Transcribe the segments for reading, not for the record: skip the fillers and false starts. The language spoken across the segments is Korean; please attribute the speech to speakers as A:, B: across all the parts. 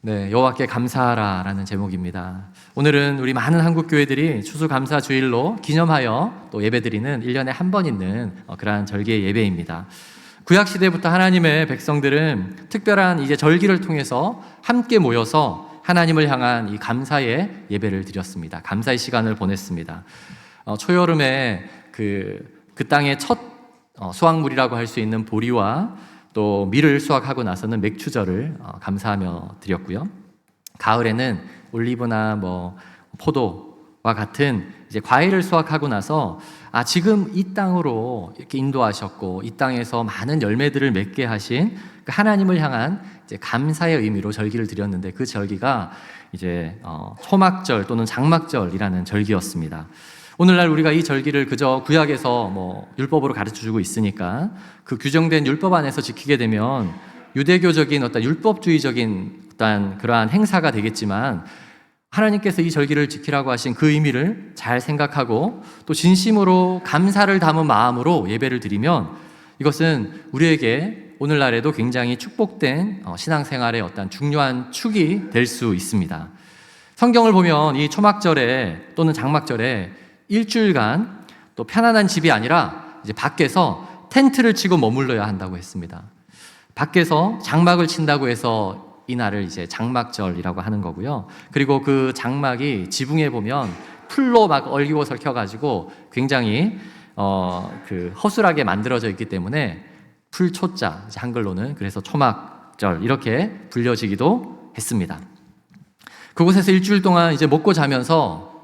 A: 네, 여호와께 감사하라라는 제목입니다. 오늘은 우리 많은 한국 교회들이 추수감사 주일로 기념하여 또 예배드리는 1년에 한 번 있는 그러한 절기의 예배입니다. 구약 시대부터 하나님의 백성들은 특별한 이제 절기를 통해서 함께 모여서 하나님을 향한 이 감사의 예배를 드렸습니다. 감사의 시간을 보냈습니다. 초여름에 그 땅의 첫 수확물이라고 할 수 있는 보리와 또 밀을 수확하고 나서는 맥추절을 감사하며 드렸고요. 가을에는 올리브나 포도와 같은 이제 과일을 수확하고 나서 지금 이 땅으로 이렇게 인도하셨고 이 땅에서 많은 열매들을 맺게 하신 그 하나님을 향한 이제 감사의 의미로 절기를 드렸는데, 그 절기가 이제 초막절 또는 장막절이라는 절기였습니다. 오늘날 우리가 이 절기를 그저 구약에서 율법으로 가르쳐주고 있으니까 그 규정된 율법 안에서 지키게 되면 유대교적인 어떤 율법주의적인 어떤 그러한 행사가 되겠지만, 하나님께서 이 절기를 지키라고 하신 그 의미를 잘 생각하고 또 진심으로 감사를 담은 마음으로 예배를 드리면 이것은 우리에게 오늘날에도 굉장히 축복된 신앙생활의 어떤 중요한 축이 될 수 있습니다. 성경을 보면 이 초막절에 또는 장막절에 일주일간 또 편안한 집이 아니라 이제 밖에서 텐트를 치고 머물러야 한다고 했습니다. 밖에서 장막을 친다고 해서 이 날을 이제 장막절이라고 하는 거고요. 그리고 그 장막이 지붕에 보면 풀로 막 얼기고 설켜가지고 굉장히 허술하게 만들어져 있기 때문에 풀초자, 한글로는 그래서 초막절 이렇게 불려지기도 했습니다. 그곳에서 일주일 동안 이제 먹고 자면서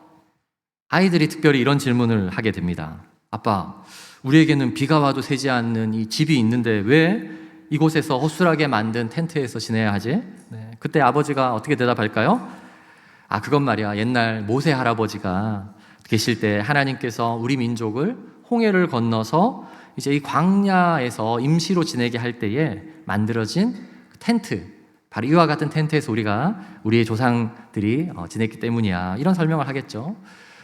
A: 아이들이 특별히 이런 질문을 하게 됩니다. 아빠, 우리에게는 비가 와도 새지 않는 이 집이 있는데 왜 이곳에서 허술하게 만든 텐트에서 지내야 하지? 네, 그때 아버지가 어떻게 대답할까요? 그건 말이야, 옛날 모세 할아버지가 계실 때 하나님께서 우리 민족을 홍해를 건너서 이제 이 광야에서 임시로 지내게 할 때에 만들어진 텐트, 바로 이와 같은 텐트에서 우리의 조상들이 지냈기 때문이야, 이런 설명을 하겠죠.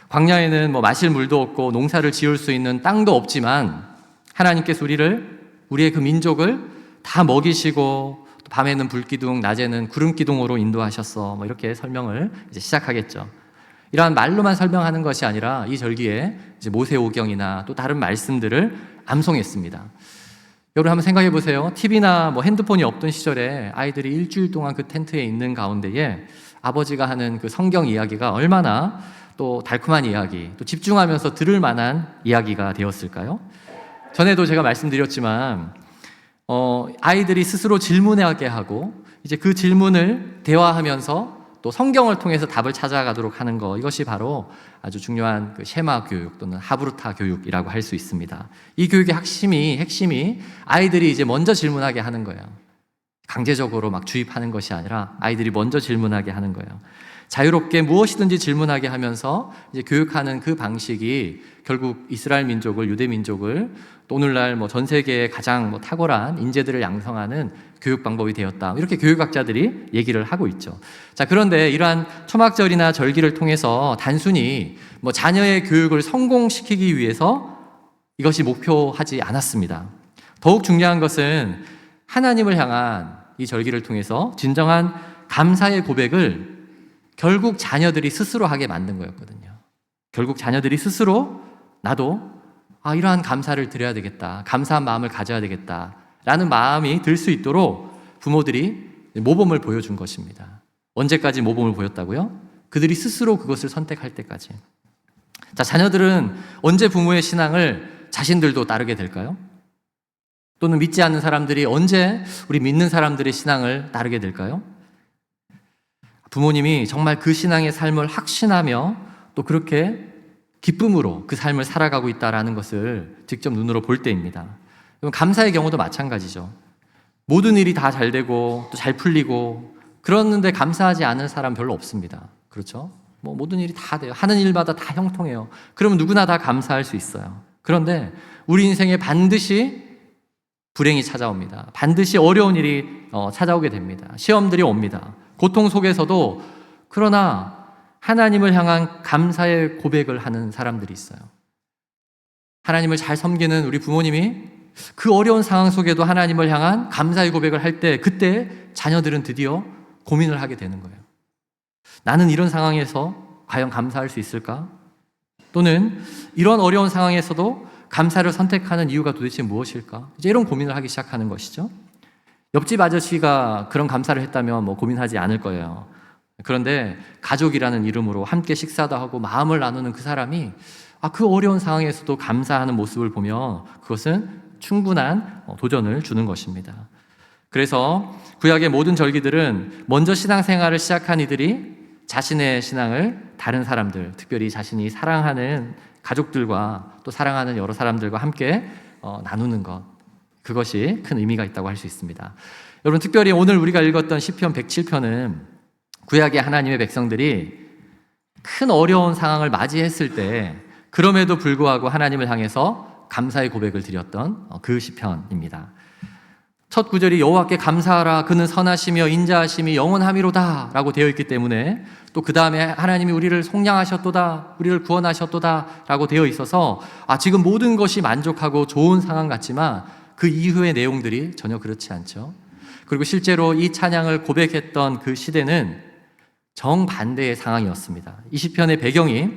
A: 광야에는 마실 물도 없고 농사를 지을 수 있는 땅도 없지만 하나님께서 우리의 그 민족을 다 먹이시고 밤에는 불기둥, 낮에는 구름기둥으로 인도하셨어, 이렇게 설명을 이제 시작하겠죠. 이러한 말로만 설명하는 것이 아니라 이 절기에 이제 모세오경이나 또 다른 말씀들을 암송했습니다. 여러분 한번 생각해 보세요. TV나 핸드폰이 없던 시절에 아이들이 일주일 동안 그 텐트에 있는 가운데에 아버지가 하는 그 성경 이야기가 얼마나 또 달콤한 이야기, 또 집중하면서 들을 만한 이야기가 되었을까요? 전에도 제가 말씀드렸지만 아이들이 스스로 질문하게 하고 이제 그 질문을 대화하면서 또 성경을 통해서 답을 찾아가도록 하는 것, 이것이 바로 아주 중요한 그 셰마 교육 또는 하브루타 교육이라고 할 수 있습니다. 이 교육의 핵심이 아이들이 이제 먼저 질문하게 하는 거예요. 강제적으로 막 주입하는 것이 아니라 아이들이 먼저 질문하게 하는 거예요. 자유롭게 무엇이든지 질문하게 하면서 이제 교육하는 그 방식이 결국 이스라엘 민족을, 유대 민족을 또 오늘날 전 세계의 가장 탁월한 인재들을 양성하는 교육 방법이 되었다, 이렇게 교육학자들이 얘기를 하고 있죠. 자, 그런데 이러한 초막절이나 절기를 통해서 단순히 자녀의 교육을 성공시키기 위해서 이것이 목표하지 않았습니다. 더욱 중요한 것은 하나님을 향한 이 절기를 통해서 진정한 감사의 고백을 결국 자녀들이 스스로 하게 만든 거였거든요. 결국 자녀들이 스스로 나도 이러한 감사를 드려야 되겠다, 감사한 마음을 가져야 되겠다 라는 마음이 들 수 있도록 부모들이 모범을 보여준 것입니다. 언제까지 모범을 보였다고요? 그들이 스스로 그것을 선택할 때까지. 자, 자녀들은 언제 부모의 신앙을 자신들도 따르게 될까요? 또는 믿지 않는 사람들이 언제 우리 믿는 사람들의 신앙을 따르게 될까요? 부모님이 정말 그 신앙의 삶을 확신하며 또 그렇게 기쁨으로 그 삶을 살아가고 있다는 것을 직접 눈으로 볼 때입니다. 감사의 경우도 마찬가지죠. 모든 일이 다 잘 되고 또 잘 풀리고 그러는데 감사하지 않은 사람 별로 없습니다. 그렇죠? 모든 일이 다 돼요. 하는 일마다 다 형통해요. 그러면 누구나 다 감사할 수 있어요. 그런데 우리 인생에 반드시 불행이 찾아옵니다. 반드시 어려운 일이 찾아오게 됩니다. 시험들이 옵니다. 고통 속에서도 그러나 하나님을 향한 감사의 고백을 하는 사람들이 있어요. 하나님을 잘 섬기는 우리 부모님이 그 어려운 상황 속에도 하나님을 향한 감사의 고백을 할 때, 그때 자녀들은 드디어 고민을 하게 되는 거예요. 나는 이런 상황에서 과연 감사할 수 있을까? 또는 이런 어려운 상황에서도 감사를 선택하는 이유가 도대체 무엇일까? 이제 이런 고민을 하기 시작하는 것이죠. 옆집 아저씨가 그런 감사를 했다면 고민하지 않을 거예요. 그런데 가족이라는 이름으로 함께 식사도 하고 마음을 나누는 그 사람이 그 어려운 상황에서도 감사하는 모습을 보며 그것은 충분한 도전을 주는 것입니다. 그래서 구약의 모든 절기들은 먼저 신앙생활을 시작한 이들이 자신의 신앙을 다른 사람들, 특별히 자신이 사랑하는 가족들과 또 사랑하는 여러 사람들과 함께 나누는 것, 그것이 큰 의미가 있다고 할 수 있습니다. 여러분, 특별히 오늘 우리가 읽었던 시편 107편은 구약의 하나님의 백성들이 큰 어려운 상황을 맞이했을 때 그럼에도 불구하고 하나님을 향해서 감사의 고백을 드렸던 그 시편입니다. 첫 구절이 여호와께 감사하라 그는 선하시며 인자하심이 영원함이로다 라고 되어 있기 때문에 또 그 다음에 하나님이 우리를 속량하셨도다, 우리를 구원하셨도다 라고 되어 있어서 지금 모든 것이 만족하고 좋은 상황 같지만 그 이후의 내용들이 전혀 그렇지 않죠. 그리고 실제로 이 찬양을 고백했던 그 시대는 정반대의 상황이었습니다. 이 시편의 배경이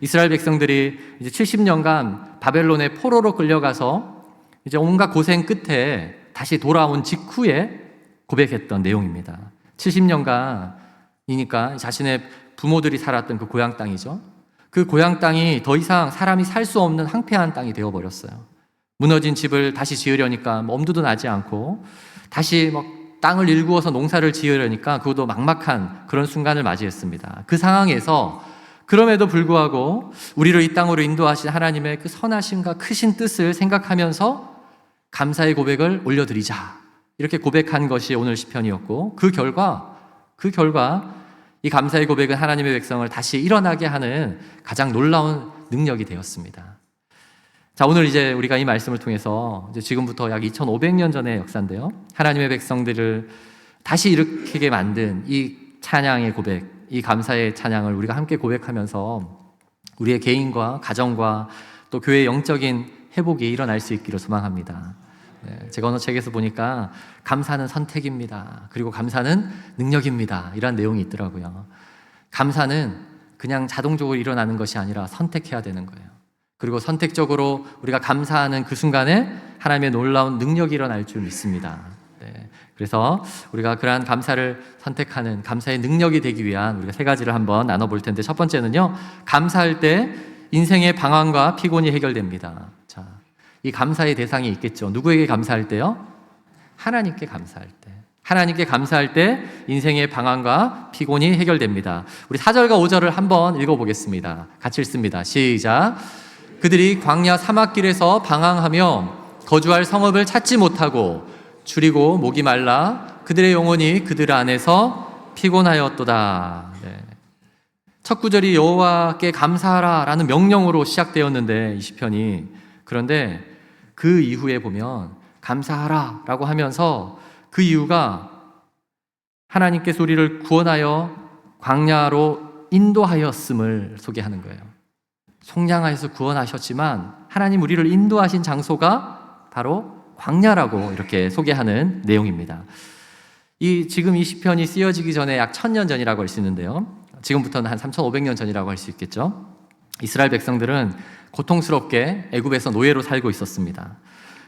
A: 이스라엘 백성들이 이제 70년간 바벨론의 포로로 끌려가서 이제 온갖 고생 끝에 다시 돌아온 직후에 고백했던 내용입니다. 70년간이니까 자신의 부모들이 살았던 그 고향 땅이죠. 그 고향 땅이 더 이상 사람이 살 수 없는 황폐한 땅이 되어버렸어요. 무너진 집을 다시 지으려니까 엄두도 나지 않고 다시 땅을 일구어서 농사를 지으려니까 그것도 막막한 그런 순간을 맞이했습니다. 그 상황에서 그럼에도 불구하고 우리를 이 땅으로 인도하신 하나님의 그 선하심과 크신 뜻을 생각하면서 감사의 고백을 올려드리자, 이렇게 고백한 것이 오늘 시편이었고 그 결과 이 감사의 고백은 하나님의 백성을 다시 일어나게 하는 가장 놀라운 능력이 되었습니다. 자, 오늘 이제 우리가 이 말씀을 통해서 이제 지금부터 약 2500년 전의 역사인데요, 하나님의 백성들을 다시 일으키게 만든 이 찬양의 고백, 이 감사의 찬양을 우리가 함께 고백하면서 우리의 개인과 가정과 또 교회의 영적인 회복이 일어날 수 있기를 소망합니다. 제가 어느 책에서 보니까 감사는 선택입니다. 그리고 감사는 능력입니다. 이런 내용이 있더라고요. 감사는 그냥 자동적으로 일어나는 것이 아니라 선택해야 되는 거예요. 그리고 선택적으로 우리가 감사하는 그 순간에 하나님의 놀라운 능력이 일어날 줄 믿습니다. 그래서 우리가 그러한 감사를 선택하는 감사의 능력이 되기 위한 우리가 세 가지를 한번 나눠볼 텐데, 첫 번째는요, 감사할 때 인생의 방황과 피곤이 해결됩니다. 자, 이 감사의 대상이 있겠죠. 누구에게 감사할 때요? 하나님께 감사할 때. 하나님께 감사할 때 인생의 방황과 피곤이 해결됩니다. 우리 4절과 5절을 한번 읽어보겠습니다. 같이 읽습니다. 시작. 그들이 광야 사막길에서 방황하며 거주할 성읍을 찾지 못하고 줄이고 목이 말라 그들의 영혼이 그들 안에서 피곤하였도다. 첫 구절이 여호와께 감사하라 라는 명령으로 시작되었는데 이 시편이, 그런데 그 이후에 보면 감사하라 라고 하면서 그 이유가 하나님께서 우리를 구원하여 광야로 인도하였음을 소개하는 거예요. 속량하여서 구원하셨지만 하나님 우리를 인도하신 장소가 바로 광야라고 이렇게 소개하는 내용입니다. 지금 이 시편이 쓰여지기 전에 약 1000년 전이라고 할 수 있는데요, 지금부터는 한 3500년 전이라고 할 수 있겠죠. 이스라엘 백성들은 고통스럽게 애굽에서 노예로 살고 있었습니다.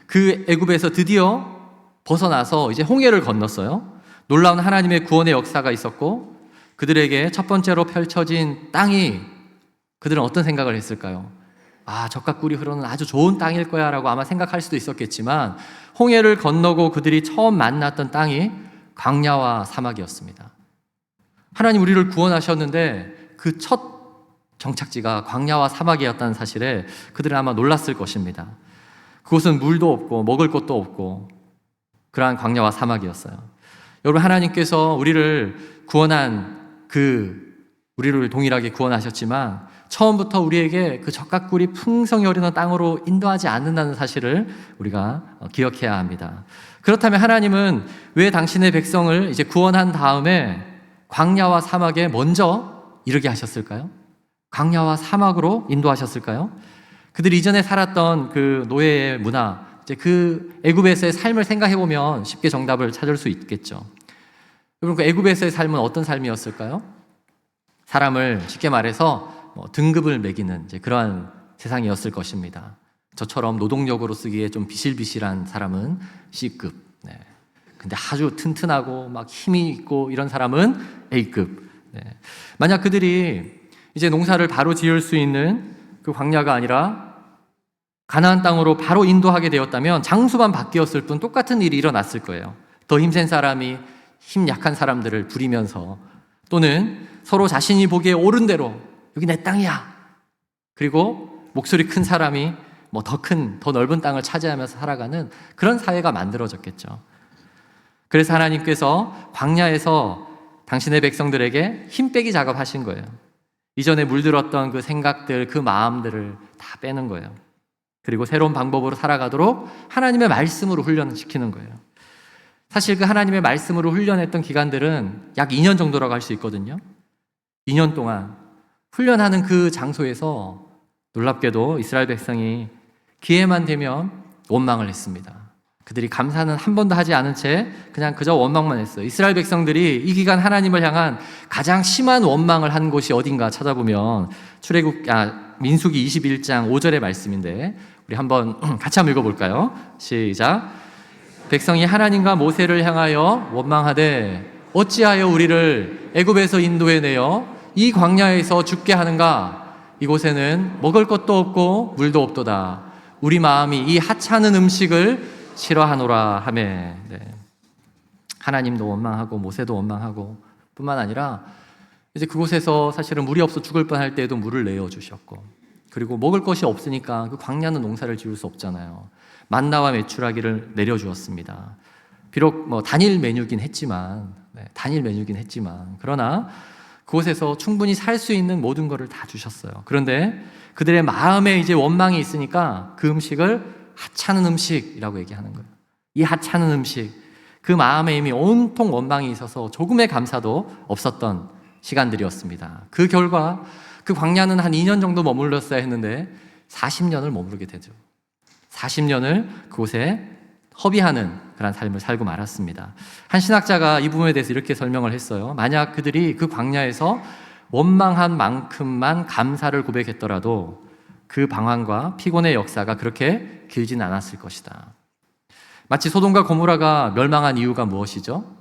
A: 그 애굽에서 드디어 벗어나서 이제 홍해를 건넜어요. 놀라운 하나님의 구원의 역사가 있었고 그들에게 첫 번째로 펼쳐진 땅이, 그들은 어떤 생각을 했을까요? 젖과 꿀이 흐르는 아주 좋은 땅일 거야 라고 아마 생각할 수도 있었겠지만, 홍해를 건너고 그들이 처음 만났던 땅이 광야와 사막이었습니다. 하나님 우리를 구원하셨는데 그 첫 정착지가 광야와 사막이었다는 사실에 그들은 아마 놀랐을 것입니다. 그곳은 물도 없고 먹을 것도 없고 그러한 광야와 사막이었어요. 여러분, 하나님께서 우리를 구원한 우리를 동일하게 구원하셨지만 처음부터 우리에게 그 젖과 꿀이 풍성히 흐르는 땅으로 인도하지 않는다는 사실을 우리가 기억해야 합니다. 그렇다면 하나님은 왜 당신의 백성을 이제 구원한 다음에 광야와 사막에 먼저 이르게 하셨을까요? 광야와 사막으로 인도하셨을까요? 그들이 이전에 살았던 그 노예의 문화, 이제 그 애굽에서의 삶을 생각해 보면 쉽게 정답을 찾을 수 있겠죠. 여러분, 그 애굽에서의 삶은 어떤 삶이었을까요? 사람을 쉽게 말해서 등급을 매기는 이제 그러한 세상이었을 것입니다. 저처럼 노동력으로 쓰기에 좀 비실비실한 사람은 C급, 네. 근데 아주 튼튼하고 막 힘이 있고 이런 사람은 A급. 네. 만약 그들이 이제 농사를 바로 지을 수 있는 그 광야가 아니라 가나안 땅으로 바로 인도하게 되었다면 장수만 바뀌었을 뿐 똑같은 일이 일어났을 거예요. 더 힘센 사람이 힘 약한 사람들을 부리면서, 또는 서로 자신이 보기에 옳은 대로 여기 내 땅이야, 그리고 목소리 큰 사람이 더 넓은 땅을 차지하면서 살아가는 그런 사회가 만들어졌겠죠. 그래서 하나님께서 광야에서 당신의 백성들에게 힘 빼기 작업하신 거예요. 이전에 물들었던 그 생각들, 그 마음들을 다 빼는 거예요. 그리고 새로운 방법으로 살아가도록 하나님의 말씀으로 훈련시키는 거예요. 사실 그 하나님의 말씀으로 훈련했던 기간들은 약 2년 정도라고 할 수 있거든요. 2년 동안 훈련하는 그 장소에서 놀랍게도 이스라엘 백성이 기회만 되면 원망을 했습니다. 그들이 감사는 한 번도 하지 않은 채 그냥 그저 원망만 했어요. 이스라엘 백성들이 이 기간 하나님을 향한 가장 심한 원망을 한 곳이 어딘가 찾아보면 민수기 21장 5절의 말씀인데, 우리 한번 같이 한번 읽어볼까요? 시작. 백성이 하나님과 모세를 향하여 원망하되 어찌하여 우리를 애굽에서 인도해내어 이 광야에서 죽게 하는가? 이곳에는 먹을 것도 없고 물도 없도다. 우리 마음이 이 하찮은 음식을 싫어하노라 하매. 네. 하나님도 원망하고 모세도 원망하고 뿐만 아니라 이제 그곳에서 사실은 물이 없어 죽을 뻔할 때에도 물을 내어주셨고, 그리고 먹을 것이 없으니까 그 광야는 농사를 지을 수 없잖아요. 만나와 메추라기를 내려주었습니다. 비록 단일 메뉴긴 했지만, 그러나 그곳에서 충분히 살 수 있는 모든 것을 다 주셨어요. 그런데 그들의 마음에 이제 원망이 있으니까 그 음식을 하찮은 음식이라고 얘기하는 거예요. 이 하찮은 음식, 그 마음에 이미 온통 원망이 있어서 조금의 감사도 없었던 시간들이었습니다. 그 결과 그 광야는 한 2년 정도 머물렀어야 했는데 40년을 머무르게 되죠. 40년을 그곳에 허비하는 그런 삶을 살고 말았습니다. 한 신학자가 이 부분에 대해서 이렇게 설명을 했어요. 만약 그들이 그 광야에서 원망한 만큼만 감사를 고백했더라도 그 방황과 피곤의 역사가 그렇게 길진 않았을 것이다. 마치 소돔과 고모라가 멸망한 이유가 무엇이죠?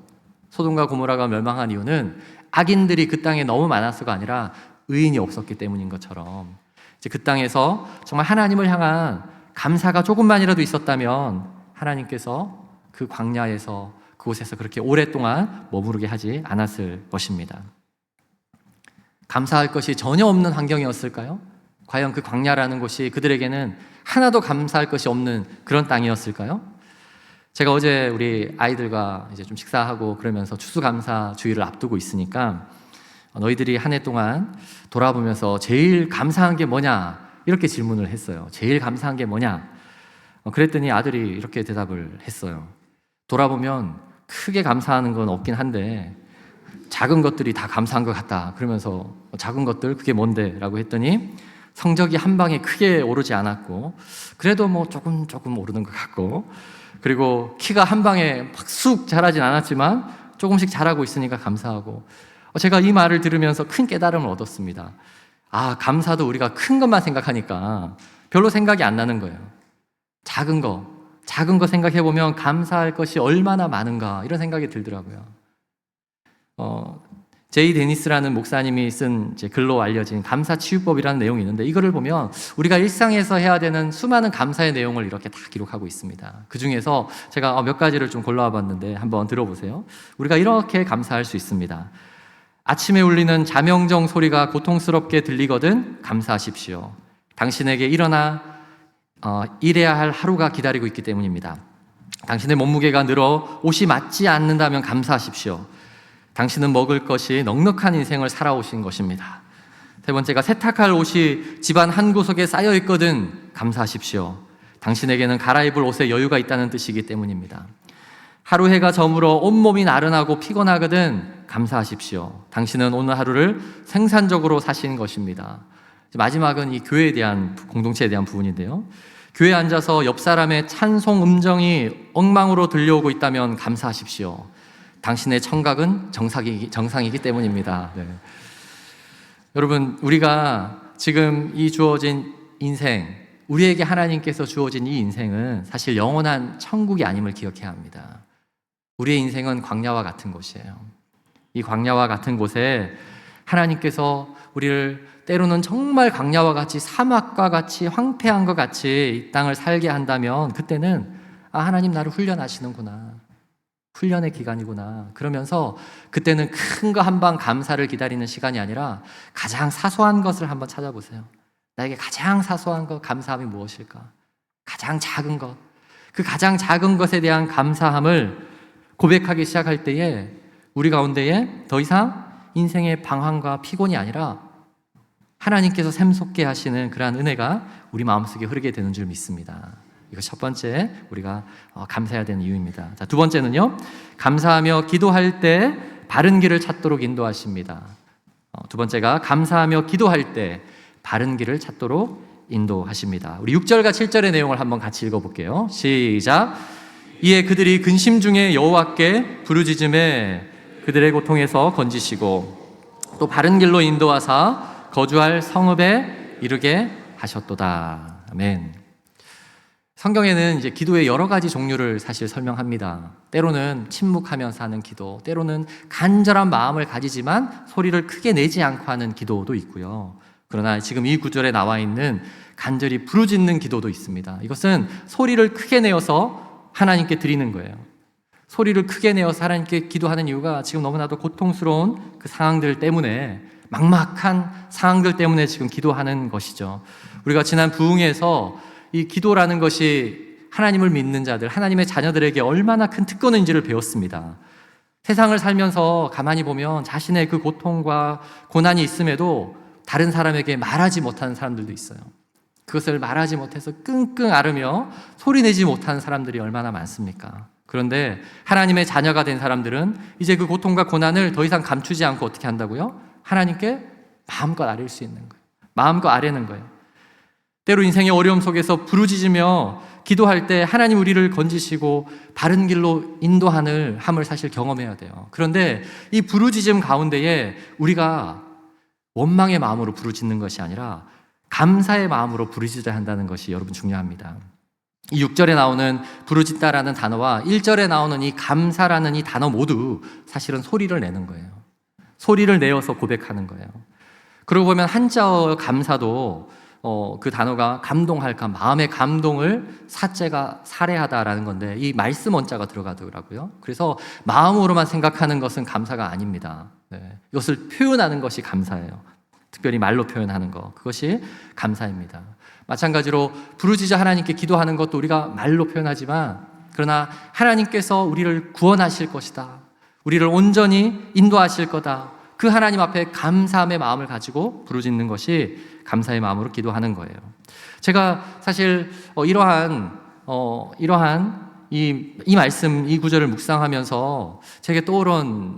A: 소돔과 고모라가 멸망한 이유는 악인들이 그 땅에 너무 많아서가 아니라 의인이 없었기 때문인 것처럼, 이제 그 땅에서 정말 하나님을 향한 감사가 조금만이라도 있었다면 하나님께서 그 광야에서, 그곳에서 그렇게 오랫동안 머무르게 하지 않았을 것입니다. 감사할 것이 전혀 없는 환경이었을까요? 과연 그 광야라는 곳이 그들에게는 하나도 감사할 것이 없는 그런 땅이었을까요? 제가 어제 우리 아이들과 이제 좀 식사하고 그러면서 추수감사주의를 앞두고 있으니까 너희들이 한 해 동안 돌아보면서 제일 감사한 게 뭐냐? 이렇게 질문을 했어요. 제일 감사한 게 뭐냐? 그랬더니 아들이 이렇게 대답을 했어요. 돌아보면 크게 감사하는 건 없긴 한데 작은 것들이 다 감사한 것 같다. 그러면서 작은 것들 그게 뭔데? 라고 했더니 성적이 한 방에 크게 오르지 않았고, 그래도 조금 오르는 것 같고, 그리고 키가 한 방에 막 쑥 자라진 않았지만 조금씩 자라고 있으니까 감사하고. 제가 이 말을 들으면서 큰 깨달음을 얻었습니다. 아, 감사도 우리가 큰 것만 생각하니까 별로 생각이 안 나는 거예요. 작은 거 생각해보면 감사할 것이 얼마나 많은가, 이런 생각이 들더라고요. 제이 데니스라는 목사님이 쓴 이제 글로 알려진 감사치유법이라는 내용이 있는데, 이거를 보면 우리가 일상에서 해야 되는 수많은 감사의 내용을 이렇게 다 기록하고 있습니다. 그 중에서 제가 몇 가지를 좀 골라와 봤는데 한번 들어보세요. 우리가 이렇게 감사할 수 있습니다. 아침에 울리는 자명정 소리가 고통스럽게 들리거든 감사하십시오. 당신에게 일해야 할 하루가 기다리고 있기 때문입니다. 당신의 몸무게가 늘어 옷이 맞지 않는다면 감사하십시오. 당신은 먹을 것이 넉넉한 인생을 살아오신 것입니다. 세 번째가 세탁할 옷이 집안 한 구석에 쌓여 있거든 감사하십시오. 당신에게는 갈아입을 옷에 여유가 있다는 뜻이기 때문입니다. 하루 해가 저물어 온몸이 나른하고 피곤하거든 감사하십시오. 당신은 오늘 하루를 생산적으로 사신 것입니다. 마지막은 이 교회에 대한, 공동체에 대한 부분인데요. 교회에 앉아서 옆 사람의 찬송 음정이 엉망으로 들려오고 있다면 감사하십시오. 당신의 청각은 정상이기 때문입니다. 네. 여러분, 우리가 지금 이 주어진 인생, 우리에게 하나님께서 주어진 이 인생은 사실 영원한 천국이 아님을 기억해야 합니다. 우리의 인생은 광야와 같은 곳이에요. 이 광야와 같은 곳에 하나님께서 우리를 때로는 정말 광야와 같이, 사막과 같이, 황폐한 것 같이 이 땅을 살게 한다면 그때는 하나님 나를 훈련하시는구나, 훈련의 기간이구나 그러면서 그때는 큰 거 한 방 감사를 기다리는 시간이 아니라 가장 사소한 것을 한번 찾아보세요. 나에게 가장 사소한 것, 감사함이 무엇일까? 가장 작은 것, 그 가장 작은 것에 대한 감사함을 고백하기 시작할 때에 우리 가운데에 더 이상 인생의 방황과 피곤이 아니라 하나님께서 샘솟게 하시는 그러한 은혜가 우리 마음속에 흐르게 되는 줄 믿습니다. 이거 첫 번째 우리가 감사해야 되는 이유입니다. 자, 두 번째는요, 감사하며 기도할 때 바른 길을 찾도록 인도하십니다. 두 번째가 감사하며 기도할 때 바른 길을 찾도록 인도하십니다. 우리 6절과 7절의 내용을 한번 같이 읽어볼게요. 시작. 이에 그들이 근심 중에 여호와께 부르짖음에 그들의 고통에서 건지시고 또 바른 길로 인도하사 거주할 성읍에 이르게 하셨도다. 아멘. 성경에는 이제 기도의 여러 가지 종류를 사실 설명합니다. 때로는 침묵하면서 하는 기도, 때로는 간절한 마음을 가지지만 소리를 크게 내지 않고 하는 기도도 있고요. 그러나 지금 이 구절에 나와 있는 간절히 부르짖는 기도도 있습니다. 이것은 소리를 크게 내어서 하나님께 드리는 거예요. 소리를 크게 내어서 하나님께 기도하는 이유가 지금 너무나도 고통스러운 그 상황들 때문에, 막막한 상황들 때문에 지금 기도하는 것이죠. 우리가 지난 부흥에서 이 기도라는 것이 하나님을 믿는 자들, 하나님의 자녀들에게 얼마나 큰 특권인지를 배웠습니다. 세상을 살면서 가만히 보면 자신의 그 고통과 고난이 있음에도 다른 사람에게 말하지 못하는 사람들도 있어요. 그것을 말하지 못해서 끙끙 앓으며 소리내지 못하는 사람들이 얼마나 많습니까? 그런데 하나님의 자녀가 된 사람들은 이제 그 고통과 고난을 더 이상 감추지 않고 어떻게 한다고요? 하나님께 마음껏 아뢰일 수 있는 거예요. 마음껏 아뢰는 거예요. 때로 인생의 어려움 속에서 부르짖으며 기도할 때 하나님 우리를 건지시고 바른 길로 인도함을 사실 경험해야 돼요. 그런데 이 부르짖음 가운데에 우리가 원망의 마음으로 부르짖는 것이 아니라 감사의 마음으로 부르짖어야 한다는 것이 여러분 중요합니다. 이 6절에 나오는 부르짖다라는 단어와 1절에 나오는 이 감사라는 이 단어 모두 사실은 소리를 내는 거예요. 소리를 내어서 고백하는 거예요. 그러고 보면 한자어 감사도 그 단어가 감동할까, 마음의 감동을 사제가 살해하다라는 건데 이 말씀 원자가 들어가더라고요. 그래서 마음으로만 생각하는 것은 감사가 아닙니다. 네. 이것을 표현하는 것이 감사예요. 특별히 말로 표현하는 것, 그것이 감사입니다. 마찬가지로 부르짖어 하나님께 기도하는 것도 우리가 말로 표현하지만 그러나 하나님께서 우리를 구원하실 것이다, 우리를 온전히 인도하실 거다, 그 하나님 앞에 감사함의 마음을 가지고 부르짖는 것이 감사의 마음으로 기도하는 거예요. 제가 사실 이러한 이 말씀, 이 구절을 묵상하면서 제게 떠오른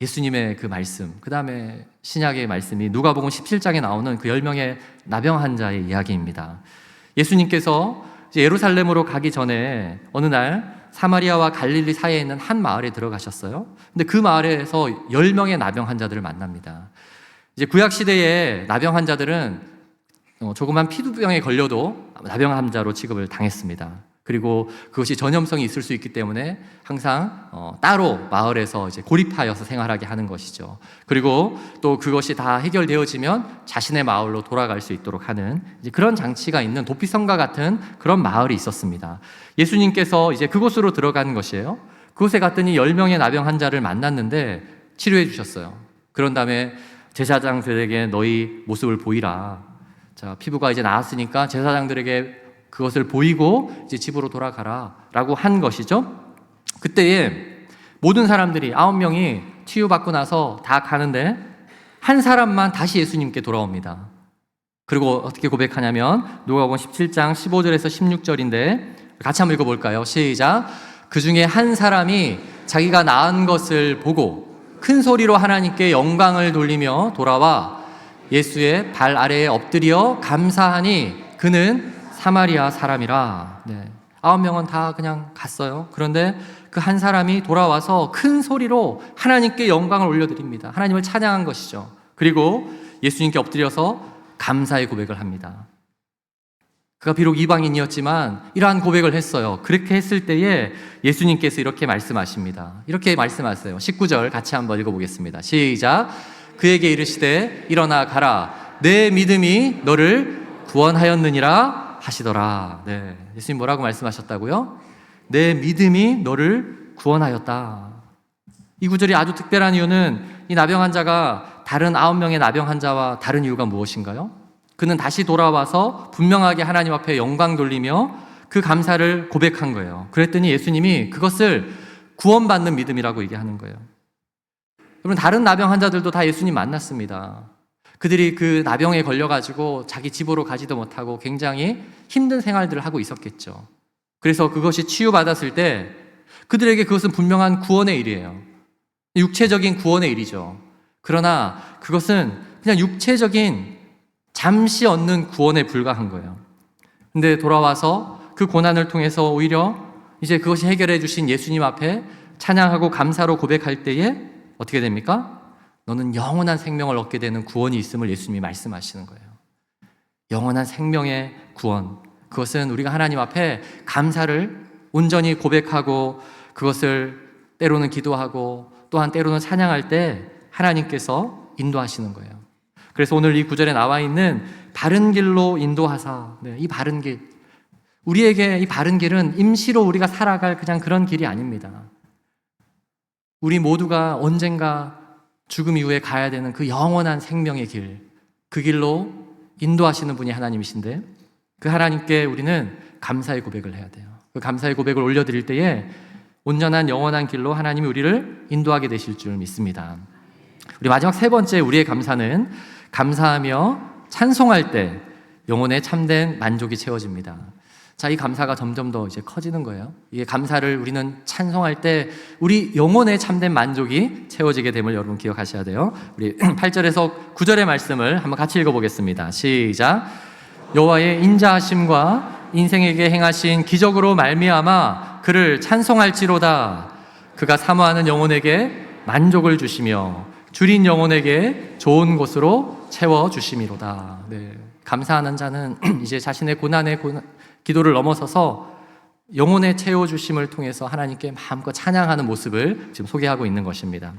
A: 예수님의 그 말씀, 그 다음에 신약의 말씀이 누가복음 17장에 나오는 그 10명의 나병 환자의 이야기입니다. 예수님께서 이제 예루살렘으로 가기 전에 어느 날 사마리아와 갈릴리 사이에 있는 한 마을에 들어가셨어요. 근데 그 마을에서 10명의 나병 환자들을 만납니다. 이제 구약시대의 나병 환자들은 조그만 피부병에 걸려도 나병 환자로 취급을 당했습니다. 그리고 그것이 전염성이 있을 수 있기 때문에 항상 따로 마을에서 이제 고립하여서 생활하게 하는 것이죠. 그리고 또 그것이 다 해결되어지면 자신의 마을로 돌아갈 수 있도록 하는 이제 그런 장치가 있는 도피성과 같은 그런 마을이 있었습니다. 예수님께서 이제 그곳으로 들어가는 것이에요. 그곳에 갔더니 10명의 나병 환자를 만났는데 치료해 주셨어요. 그런 다음에 제사장들에게 너희 모습을 보이라. 자, 피부가 이제 나았으니까 제사장들에게 그것을 보이고 이제 집으로 돌아가라 라고 한 것이죠. 그때에 모든 사람들이 9명이 치유받고 나서 다 가는데 한 사람만 다시 예수님께 돌아옵니다. 그리고 어떻게 고백하냐면 누가복음 17장 15절에서 16절인데 같이 한번 읽어볼까요? 시작. 그 중에 한 사람이 자기가 나은 것을 보고 큰 소리로 하나님께 영광을 돌리며 돌아와 예수의 발 아래에 엎드려 감사하니 그는 사마리아 사람이라. 네. 9명은 다 그냥 갔어요. 그런데 그 한 사람이 돌아와서 큰 소리로 하나님께 영광을 올려드립니다. 하나님을 찬양한 것이죠. 그리고 예수님께 엎드려서 감사의 고백을 합니다. 그가 비록 이방인이었지만 이러한 고백을 했어요. 그렇게 했을 때에 예수님께서 이렇게 말씀하십니다. 이렇게 말씀하세요. 19절 같이 한번 읽어보겠습니다. 시작. 그에게 이르시되 일어나 가라. 내 믿음이 너를 구원하였느니라 하시더라. 네, 예수님 뭐라고 말씀하셨다고요? 내 믿음이 너를 구원하였다. 이 구절이 아주 특별한 이유는 이 나병 환자가 다른 9명의 나병 환자와 다른 이유가 무엇인가요? 그는 다시 돌아와서 분명하게 하나님 앞에 영광 돌리며 그 감사를 고백한 거예요. 그랬더니 예수님이 그것을 구원받는 믿음이라고 얘기하는 거예요. 여러분, 다른 나병 환자들도 다 예수님 만났습니다. 그들이 그 나병에 걸려가지고 자기 집으로 가지도 못하고 굉장히 힘든 생활들을 하고 있었겠죠. 그래서 그것이 치유받았을 때 그들에게 그것은 분명한 구원의 일이에요. 육체적인 구원의 일이죠. 그러나 그것은 그냥 육체적인 잠시 얻는 구원에 불과한 거예요. 근데 돌아와서 그 고난을 통해서 오히려 이제 그것이 해결해 주신 예수님 앞에 찬양하고 감사로 고백할 때에 어떻게 됩니까? 너는 영원한 생명을 얻게 되는 구원이 있음을 예수님이 말씀하시는 거예요. 영원한 생명의 구원. 그것은 우리가 하나님 앞에 감사를 온전히 고백하고 그것을 때로는 기도하고 또한 때로는 찬양할 때 하나님께서 인도하시는 거예요. 그래서 오늘 이 구절에 나와 있는 바른 길로 인도하사, 네, 이 바른 길, 우리에게 이 바른 길은 임시로 우리가 살아갈 그냥 그런 길이 아닙니다. 우리 모두가 언젠가 죽음 이후에 가야 되는 그 영원한 생명의 길, 그 길로 인도하시는 분이 하나님이신데 그 하나님께 우리는 감사의 고백을 해야 돼요. 그 감사의 고백을 올려드릴 때에 온전한 영원한 길로 하나님이 우리를 인도하게 되실 줄 믿습니다. 우리 마지막 세 번째 우리의 감사는 감사하며 찬송할 때 영혼의 참된 만족이 채워집니다. 자, 이 감사가 점점 더 이제 커지는 거예요. 이 감사를 우리는 찬송할 때 우리 영혼의 참된 만족이 채워지게 됨을 여러분 기억하셔야 돼요. 우리 8절에서 9절의 말씀을 한번 같이 읽어보겠습니다. 시작. 여호와의 인자하심과 인생에게 행하신 기적으로 말미암아 그를 찬송할지로다. 그가 사모하는 영혼에게 만족을 주시며 줄인 영혼에게 좋은 곳으로 채워주심이로다. 네. 감사하는 자는 이제 자신의 고난의 기도를 넘어서서 영혼의 채워주심을 통해서 하나님께 마음껏 찬양하는 모습을 지금 소개하고 있는 것입니다.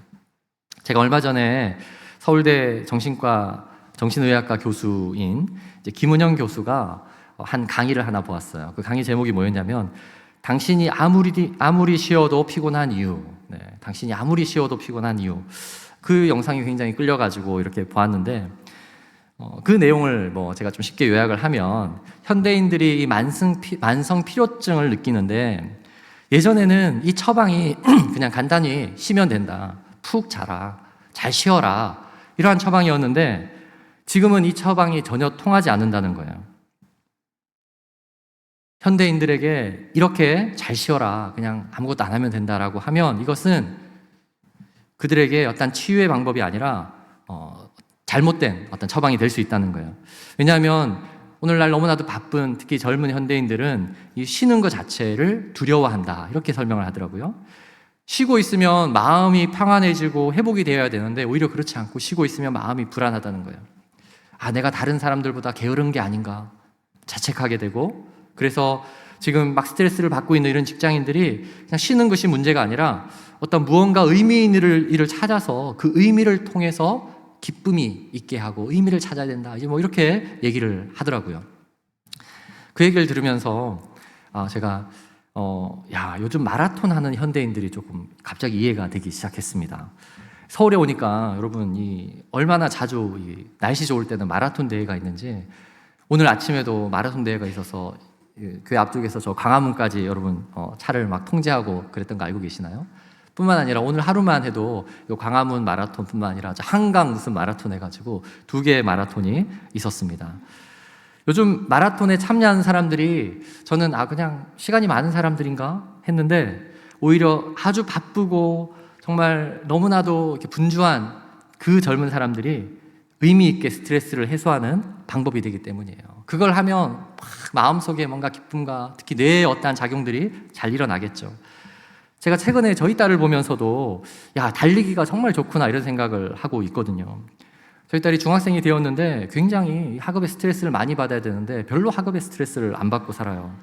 A: 제가 얼마 전에 서울대 정신의학과 교수인 이제 김은영 교수가 한 강의를 하나 보았어요. 그 강의 제목이 뭐였냐면 당신이 아무리 쉬어도 피곤한 이유. 네, 당신이 아무리 쉬어도 피곤한 이유. 그 영상이 굉장히 끌려가지고 이렇게 보았는데 그 내용을 제가 좀 쉽게 요약을 하면 현대인들이 이 만성 피로증을 느끼는데 예전에는 이 처방이 그냥 간단히 쉬면 된다. 푹 자라. 잘 쉬어라. 이러한 처방이었는데 지금은 이 처방이 전혀 통하지 않는다는 거예요. 현대인들에게 이렇게 잘 쉬어라. 그냥 아무것도 안 하면 된다라고 하면 이것은 그들에게 어떤 치유의 방법이 아니라 잘못된 어떤 처방이 될 수 있다는 거예요. 왜냐하면 오늘날 너무나도 바쁜 특히 젊은 현대인들은 이 쉬는 것 자체를 두려워한다 이렇게 설명을 하더라고요. 쉬고 있으면 마음이 평안해지고 회복이 되어야 되는데 오히려 그렇지 않고 쉬고 있으면 마음이 불안하다는 거예요. 아, 내가 다른 사람들보다 게으른 게 아닌가 자책하게 되고 그래서 지금 막 스트레스를 받고 있는 이런 직장인들이 그냥 쉬는 것이 문제가 아니라 어떤 무언가 의미 있는 일을 찾아서 그 의미를 통해서 기쁨이 있게 하고 의미를 찾아야 된다. 이제 이렇게 얘기를 하더라고요. 그 얘기를 들으면서 제가 요즘 마라톤 하는 현대인들이 조금 갑자기 이해가 되기 시작했습니다. 서울에 오니까 여러분 얼마나 자주 날씨 좋을 때는 마라톤 대회가 있는지 오늘 아침에도 마라톤 대회가 있어서 교회 앞쪽에서 저 광화문까지 여러분 차를 막 통제하고 그랬던 거 알고 계시나요? 뿐만 아니라 오늘 하루만 해도 요 광화문 마라톤뿐만 아니라 한강 무슨 마라톤 해가지고 2개의 마라톤이 있었습니다. 요즘 마라톤에 참여하는 사람들이 저는 그냥 시간이 많은 사람들인가 했는데 오히려 아주 바쁘고 정말 너무나도 이렇게 분주한 그 젊은 사람들이 의미 있게 스트레스를 해소하는 방법이 되기 때문이에요. 그걸 하면 막 마음속에 뭔가 기쁨과 특히 뇌의 어떠한 작용들이 잘 일어나겠죠. 제가 최근에 저희 딸을 보면서도 야, 달리기가 정말 좋구나 이런 생각을 하고 있거든요. 저희 딸이 중학생이 되었는데 굉장히 학업에 스트레스를 많이 받아야 되는데 별로 학업에 스트레스를 안 받고 살아요.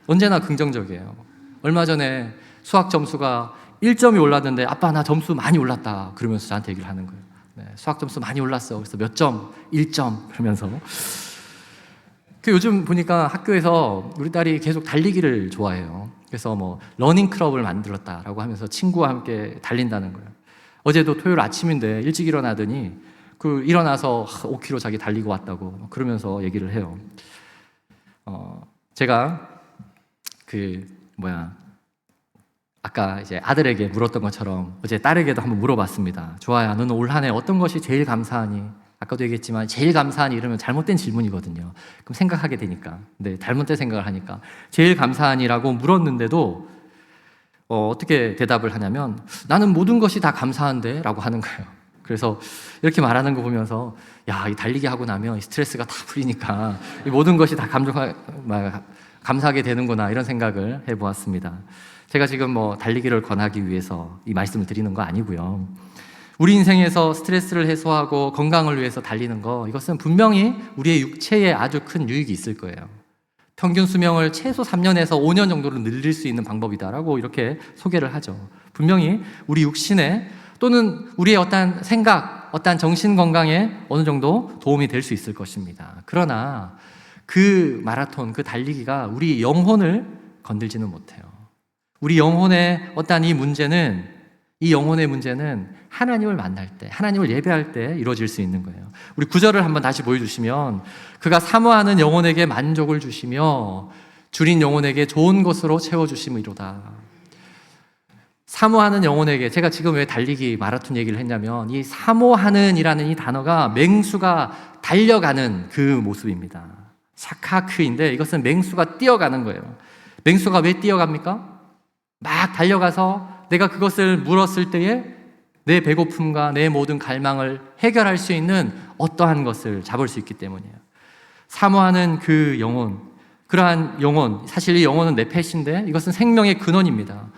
A: 언제나 긍정적이에요. 얼마 전에 수학 점수가 1점이 올랐는데 아빠 나 점수 많이 올랐다 그러면서 저한테 얘기를 하는 거예요. 네, 수학 점수 많이 올랐어. 그래서 몇 점? 1점 그러면서 요즘 보니까 학교에서 우리 딸이 계속 달리기를 좋아해요. 그래서 뭐 러닝 클럽을 만들었다라고 하면서 친구와 함께 달린다는 거예요. 어제도 토요일 아침인데 일찍 일어나더니 일어나서 5km 자기 달리고 왔다고 그러면서 얘기를 해요. 제가 아까 이제 아들에게 물었던 것처럼 어제 딸에게도 한번 물어봤습니다. 좋아야, 너는 올 한 해 어떤 것이 제일 감사하니? 아까도 얘기했지만 제일 감사하니 이러면 잘못된 질문이거든요. 그럼 생각하게 되니까. 네, 잘못된 생각을 하니까. 제일 감사하니라고 물었는데도 어떻게 대답을 하냐면 나는 모든 것이 다 감사한데 라고 하는 거예요. 그래서 이렇게 말하는 거 보면서 야, 이 달리기 하고 나면 스트레스가 다 풀리니까 이 모든 것이 다 감사하게 되는구나 이런 생각을 해보았습니다. 제가 지금 달리기를 권하기 위해서 이 말씀을 드리는 거 아니고요. 우리 인생에서 스트레스를 해소하고 건강을 위해서 달리는 거, 이것은 분명히 우리의 육체에 아주 큰 유익이 있을 거예요. 평균 수명을 최소 3년에서 5년 정도로 늘릴 수 있는 방법이다라고 이렇게 소개를 하죠. 분명히 우리 육신에 또는 우리의 어떠한 생각, 어떠한 정신 건강에 어느 정도 도움이 될 수 있을 것입니다. 그러나 그 마라톤, 그 달리기가 우리 영혼을 건들지는 못해요. 우리 영혼의 어떠한 이 영혼의 문제는 하나님을 만날 때, 하나님을 예배할 때 이루어질 수 있는 거예요. 우리 구절을 한번 다시 보여주시면 그가 사모하는 영혼에게 만족을 주시며 줄인 영혼에게 좋은 것으로 채워주심이로다. 사모하는 영혼에게, 제가 지금 왜 달리기 마라톤 얘기를 했냐면 이 사모하는 이라는 이 단어가 맹수가 달려가는 그 모습입니다. 사카크인데 이것은 맹수가 뛰어가는 거예요. 맹수가 왜 뛰어갑니까? 막 달려가서 내가 그것을 물었을 때에 내 배고픔과 내 모든 갈망을 해결할 수 있는 어떠한 것을 잡을 수 있기 때문이에요. 사모하는 그 영혼, 그러한 영혼, 사실 이 영혼은 네펫인데 이것은 생명의 근원입니다.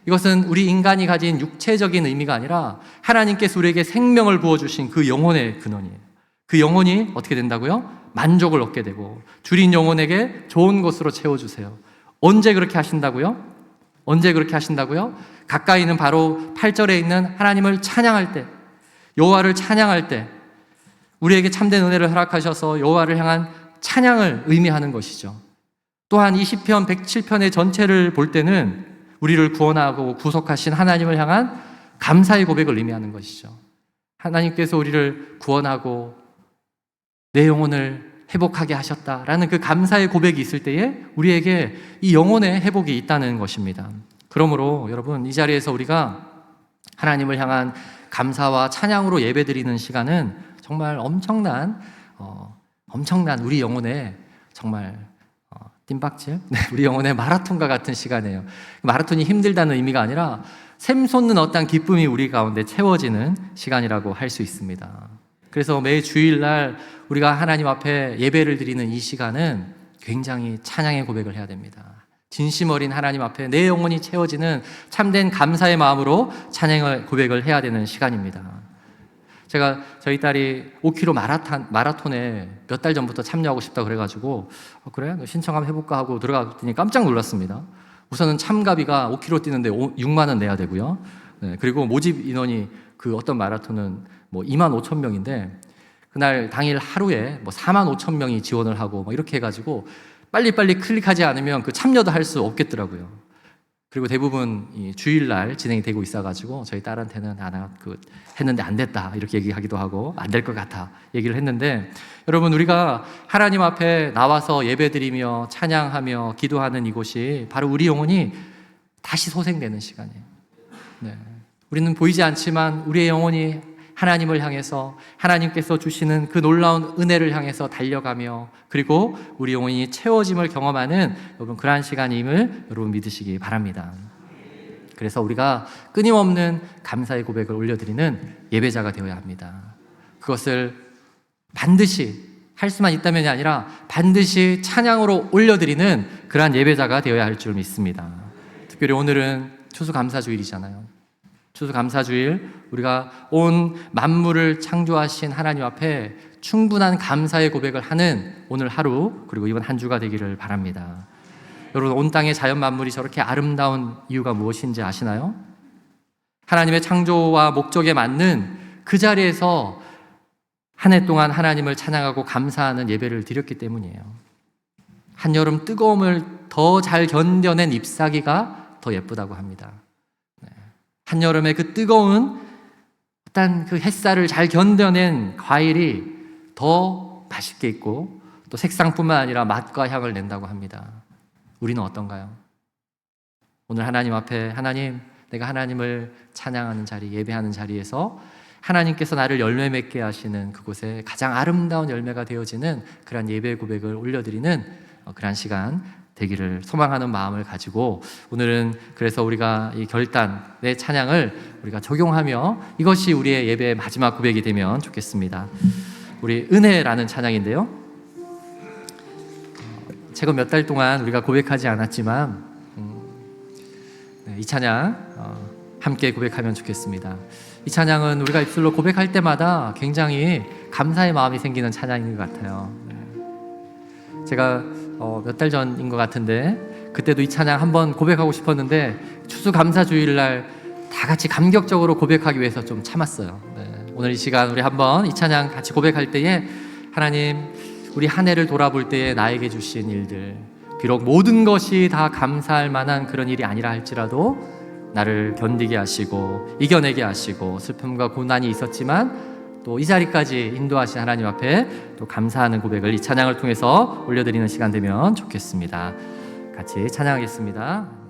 A: 이것은 우리 인간이 가진 육체적인 의미가 아니라 하나님께서 우리에게 생명을 부어주신 그 영혼의 근원이에요. 그 영혼이 어떻게 된다고요? 만족을 얻게 되고 줄인 영혼에게 좋은 것으로 채워주세요. 언제 그렇게 하신다고요? 언제 그렇게 하신다고요? 가까이는 바로 8절에 있는 하나님을 찬양할 때, 여호와를 찬양할 때 우리에게 참된 은혜를 허락하셔서 여호와를 향한 찬양을 의미하는 것이죠. 또한 이 시편 107편의 전체를 볼 때는 우리를 구원하고 구속하신 하나님을 향한 감사의 고백을 의미하는 것이죠. 하나님께서 우리를 구원하고 내 영혼을 회복하게 하셨다라는 그 감사의 고백이 있을 때에 우리에게 이 영혼의 회복이 있다는 것입니다. 그러므로 여러분, 이 자리에서 우리가 하나님을 향한 감사와 찬양으로 예배드리는 시간은 정말 엄청난 우리 영혼의 정말 뜀박질? 네, 우리 영혼의 마라톤과 같은 시간이에요. 마라톤이 힘들다는 의미가 아니라 샘솟는 어떤 기쁨이 우리 가운데 채워지는 시간이라고 할 수 있습니다. 그래서 매 주일날 우리가 하나님 앞에 예배를 드리는 이 시간은 굉장히 찬양의 고백을 해야 됩니다. 진심 어린 하나님 앞에 내 영혼이 채워지는 참된 감사의 마음으로 찬양의 고백을 해야 되는 시간입니다. 제가 저희 딸이 5km 마라톤에 몇 달 전부터 참여하고 싶다 그래가지고 그래? 너 신청 한번 해볼까 하고 들어갔더니 깜짝 놀랐습니다. 우선은 참가비가 5km 뛰는데 6만 원 내야 되고요. 네, 그리고 모집 인원이 그 어떤 마라톤은 2만 5천 명인데 그날 당일 하루에 4만 5천 명이 지원을 하고 이렇게 해가지고 빨리빨리 클릭하지 않으면 그 참여도 할 수 없겠더라고요. 그리고 대부분 이 주일날 진행이 되고 있어가지고 저희 딸한테는 했는데 안 됐다 이렇게 얘기하기도 하고 안 될 것 같아 얘기를 했는데, 여러분, 우리가 하나님 앞에 나와서 예배드리며 찬양하며 기도하는 이곳이 바로 우리 영혼이 다시 소생되는 시간이에요. 네. 우리는 보이지 않지만 우리의 영혼이 하나님을 향해서 하나님께서 주시는 그 놀라운 은혜를 향해서 달려가며 그리고 우리 영혼이 채워짐을 경험하는 여러분 그러한 시간임을 여러분 믿으시기 바랍니다. 그래서 우리가 끊임없는 감사의 고백을 올려드리는 예배자가 되어야 합니다. 그것을 반드시 할 수만 있다면이 아니라 반드시 찬양으로 올려드리는 그러한 예배자가 되어야 할 줄 믿습니다. 특별히 오늘은 추수감사주일이잖아요. 추수감사주일, 우리가 온 만물을 창조하신 하나님 앞에 충분한 감사의 고백을 하는 오늘 하루, 그리고 이번 한 주가 되기를 바랍니다. 여러분, 온 땅의 자연 만물이 저렇게 아름다운 이유가 무엇인지 아시나요? 하나님의 창조와 목적에 맞는 그 자리에서 한 해 동안 하나님을 찬양하고 감사하는 예배를 드렸기 때문이에요. 한여름 뜨거움을 더 잘 견뎌낸 잎사귀가 더 예쁘다고 합니다. 한여름의 그 뜨거운 일단 그 햇살을 잘 견뎌낸 과일이 더 맛있게 있고 또 색상뿐만 아니라 맛과 향을 낸다고 합니다. 우리는 어떤가요? 오늘 하나님 앞에, 하나님, 내가 하나님을 찬양하는 자리, 예배하는 자리에서 하나님께서 나를 열매 맺게 하시는 그곳에 가장 아름다운 열매가 되어지는 그러한 예배 고백을 올려드리는 그러한 시간 되기를 소망하는 마음을 가지고, 오늘은 그래서 우리가 이 결단의 찬양을 우리가 적용하며 이것이 우리의 예배의 마지막 고백이 되면 좋겠습니다. 우리 은혜라는 찬양인데요, 최근 몇 달 동안 우리가 고백하지 않았지만 이 찬양 함께 고백하면 좋겠습니다. 이 찬양은 우리가 입술로 고백할 때마다 굉장히 감사의 마음이 생기는 찬양인 것 같아요. 제가 몇 달 전인 것 같은데 그때도 이 찬양 한번 고백하고 싶었는데 추수감사주일날 다 같이 감격적으로 고백하기 위해서 좀 참았어요. 오늘 이 시간 우리 한번 이 찬양 같이 고백할 때에, 하나님, 우리 한 해를 돌아볼 때에 나에게 주신 일들, 비록 모든 것이 다 감사할 만한 그런 일이 아니라 할지라도 나를 견디게 하시고 이겨내게 하시고 슬픔과 고난이 있었지만 또 이 자리까지 인도하신 하나님 앞에 또 감사하는 고백을 이 찬양을 통해서 올려드리는 시간 되면 좋겠습니다. 같이 찬양하겠습니다.